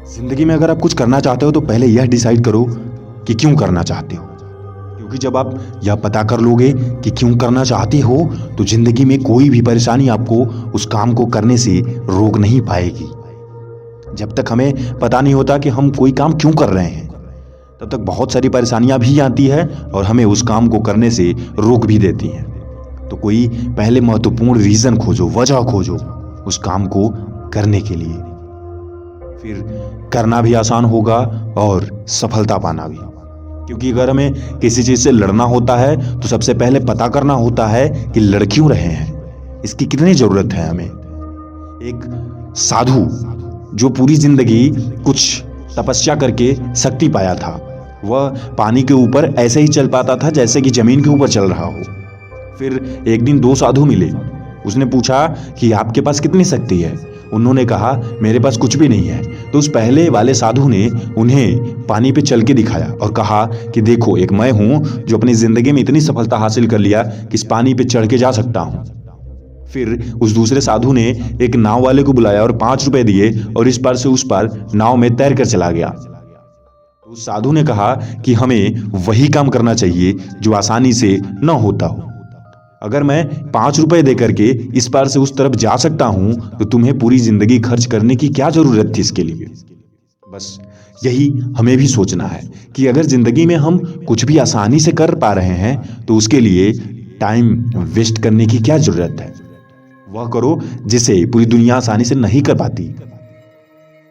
जिंदगी में अगर आप कुछ करना चाहते हो तो पहले यह डिसाइड करो कि क्यों करना चाहते हो। क्योंकि जब आप यह पता कर लोगे कि क्यों करना चाहते हो तो जिंदगी में कोई भी परेशानी आपको उस काम को करने से रोक नहीं पाएगी। जब तक हमें पता नहीं होता कि हम कोई काम क्यों कर रहे हैं तब तक बहुत सारी परेशानियां भी आती है और हमें उस काम को करने से रोक भी देती हैं। तो कोई पहले महत्वपूर्ण रीजन खोजो, वजह खोजो उस काम को करने के लिए, फिर करना भी आसान होगा और सफलता पाना भी। क्योंकि अगर हमें किसी चीज से लड़ना होता है तो सबसे पहले पता करना होता है कि लड़ क्यों रहे हैं, इसकी कितनी जरूरत है हमें। एक साधु जो पूरी जिंदगी कुछ तपस्या करके शक्ति पाया था, वह पानी के ऊपर ऐसे ही चल पाता था जैसे कि जमीन के ऊपर चल रहा हो। फिर एक दिन दो साधु मिले। उसने पूछा कि आपके पास कितनी शक्ति है। उन्होंने कहा मेरे पास कुछ भी नहीं है। तो उस पहले वाले साधु ने उन्हें पानी पे चल के दिखाया और कहा कि देखो, एक मैं हूं जो अपनी जिंदगी में इतनी सफलता हासिल कर लिया कि इस पानी पे चढ़ के जा सकता हूं। फिर उस दूसरे साधु ने एक नाव वाले को बुलाया और 5 रुपए दिए और इस पार से उस पार नाव में तैर कर चला गया। उस साधु ने कहा कि हमें वही काम करना चाहिए जो आसानी से न होता हो। अगर मैं 5 रुपए दे करके इस पार से उस तरफ जा सकता हूं तो तुम्हें पूरी जिंदगी खर्च करने की क्या जरूरत थी इसके लिए। बस यही हमें भी सोचना है कि अगर जिंदगी में हम कुछ भी आसानी से कर पा रहे हैं तो उसके लिए टाइम वेस्ट करने की क्या जरूरत है। वह करो जिसे पूरी दुनिया आसानी से नहीं कर पाती।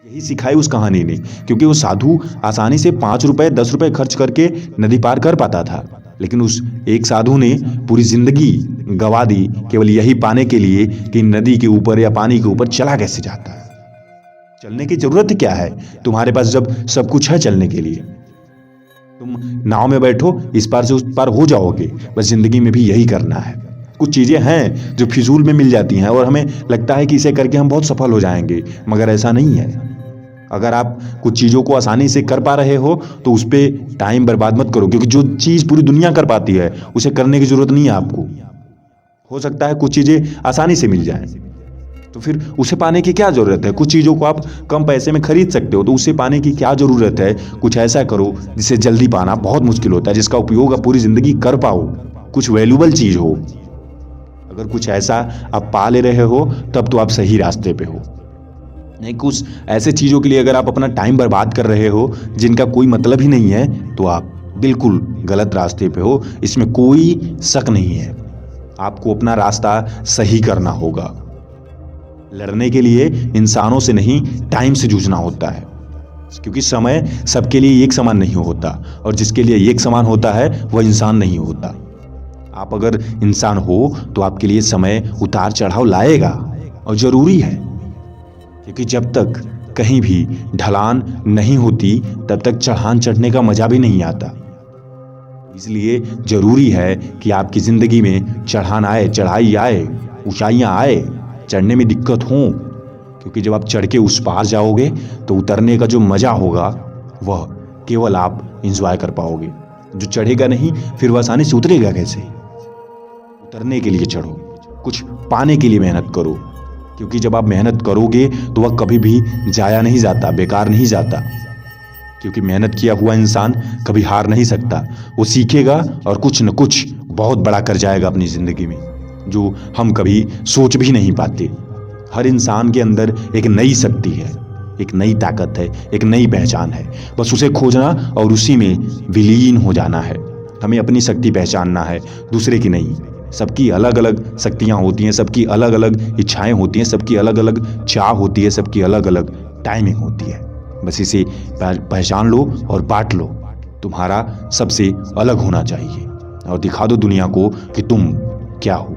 यही सिखाई उस कहानी ने, क्योंकि वो साधु आसानी से 5 रुपए 10 रुपए खर्च करके नदी पार कर पाता था, लेकिन उस एक साधु ने पूरी जिंदगी गवा दी केवल यही पाने के लिए कि नदी के ऊपर या पानी के ऊपर चला कैसे जाता है। चलने की जरूरत क्या है तुम्हारे पास जब सब कुछ है चलने के लिए। तुम नाव में बैठो, इस पार से उस पार हो जाओगे। बस जिंदगी में भी यही करना है। कुछ चीजें हैं जो फिजूल में मिल जाती हैं और हमें लगता है कि इसे करके हम बहुत सफल हो जाएंगे, मगर ऐसा नहीं है। अगर आप कुछ चीज़ों को आसानी से कर पा रहे हो तो उस पर टाइम बर्बाद मत करो, क्योंकि जो चीज़ पूरी दुनिया कर पाती है उसे करने की जरूरत नहीं है आपको। हो सकता है कुछ चीज़ें आसानी से मिल जाएं, तो फिर उसे पाने की क्या जरूरत है। कुछ चीज़ों को आप कम पैसे में खरीद सकते हो, तो उसे पाने की क्या जरूरत है। कुछ ऐसा करो जिसे जल्दी पाना बहुत मुश्किल होता है, जिसका उपयोग आप पूरी जिंदगी कर पाओ, कुछ वैल्यूबल चीज़ हो। अगर कुछ ऐसा आप पा ले रहे हो तब तो आप सही रास्ते पे हो। नहीं, कुछ ऐसे चीज़ों के लिए अगर आप अपना टाइम बर्बाद कर रहे हो जिनका कोई मतलब ही नहीं है तो आप बिल्कुल गलत रास्ते पे हो, इसमें कोई शक नहीं है। आपको अपना रास्ता सही करना होगा। लड़ने के लिए इंसानों से नहीं, टाइम से जूझना होता है, क्योंकि समय सबके लिए एक समान नहीं होता और जिसके लिए एक समान होता है वह इंसान नहीं होता। आप अगर इंसान हो तो आपके लिए समय उतार चढ़ाव लाएगा और जरूरी है, क्योंकि जब तक कहीं भी ढलान नहीं होती तब तक चढ़ान चढ़ने का मजा भी नहीं आता। इसलिए जरूरी है कि आपकी जिंदगी में चढ़ान आए, चढ़ाई आए, ऊंचाइयां आए, चढ़ने में दिक्कत हो, क्योंकि जब आप चढ़ के उस पार जाओगे तो उतरने का जो मजा होगा वह केवल आप एंजॉय कर पाओगे। जो चढ़ेगा नहीं फिर वह आसानी से उतरेगा कैसे। उतरने के लिए चढ़ो, कुछ पाने के लिए मेहनत करो, क्योंकि जब आप मेहनत करोगे तो वह कभी भी जाया नहीं जाता, बेकार नहीं जाता। क्योंकि मेहनत किया हुआ इंसान कभी हार नहीं सकता। वो सीखेगा और कुछ न कुछ बहुत बड़ा कर जाएगा अपनी जिंदगी में, जो हम कभी सोच भी नहीं पाते। हर इंसान के अंदर एक नई शक्ति है, एक नई ताकत है, एक नई पहचान है। बस उसे खोजना और उसी में विलीन हो जाना है। हमें अपनी शक्ति पहचानना है, दूसरे की नहीं। सबकी अलग अलग शक्तियाँ होती हैं, सबकी अलग अलग इच्छाएं होती हैं, सबकी अलग अलग चाह होती है, सबकी अलग अलग टाइमिंग होती है। बस इसे पहचान लो और बांट लो। तुम्हारा सबसे अलग होना चाहिए और दिखा दो दुनिया को कि तुम क्या हो।